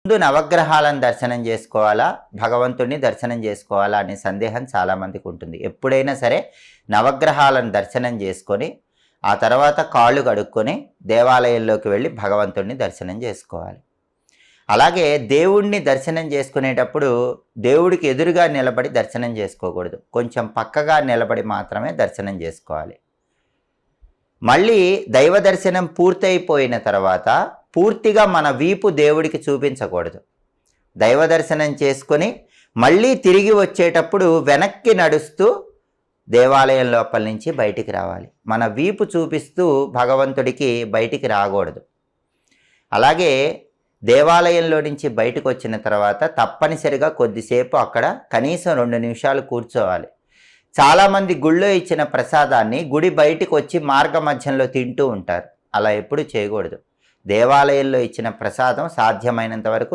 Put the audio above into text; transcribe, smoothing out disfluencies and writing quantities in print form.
ముందు నవగ్రహాలను దర్శనం చేసుకోవాలా, భగవంతుడిని దర్శనం చేసుకోవాలా అనే సందేహం చాలామందికి ఉంటుంది. ఎప్పుడైనా సరే నవగ్రహాలను దర్శనం చేసుకొని ఆ తర్వాత కాళ్ళు కడుక్కొని దేవాలయంలోకి వెళ్ళి భగవంతుడిని దర్శనం చేసుకోవాలి. అలాగే దేవుణ్ణి దర్శనం చేసుకునేటప్పుడు దేవుడికి ఎదురుగా నిలబడి దర్శనం చేసుకోకూడదు. కొంచెం పక్కగా నిలబడి మాత్రమే దర్శనం చేసుకోవాలి. మళ్ళీ దైవ దర్శనం పూర్తయిపోయిన తర్వాత పూర్తిగా మన వీపు దేవుడికి చూపించకూడదు. దైవ దర్శనం చేసుకొని మళ్ళీ తిరిగి వచ్చేటప్పుడు వెనక్కి నడుస్తూ దేవాలయం లోపల నుంచి బయటికి రావాలి. మన వీపు చూపిస్తూ భగవంతుడికి బయటికి రాకూడదు. అలాగే దేవాలయంలో నుంచి బయటకు వచ్చిన తర్వాత తప్పనిసరిగా కొద్దిసేపు అక్కడ కనీసం 2 నిమిషాలు కూర్చోవాలి. చాలామంది గుళ్ళో ఇచ్చిన ప్రసాదాన్ని గుడి బయటికి వచ్చి మార్గ మధ్యంలో తింటూ ఉంటారు. అలా ఎప్పుడు చేయకూడదు. దేవాలయంలో ఇచ్చిన ప్రసాదం సాధ్యమైనంత వరకు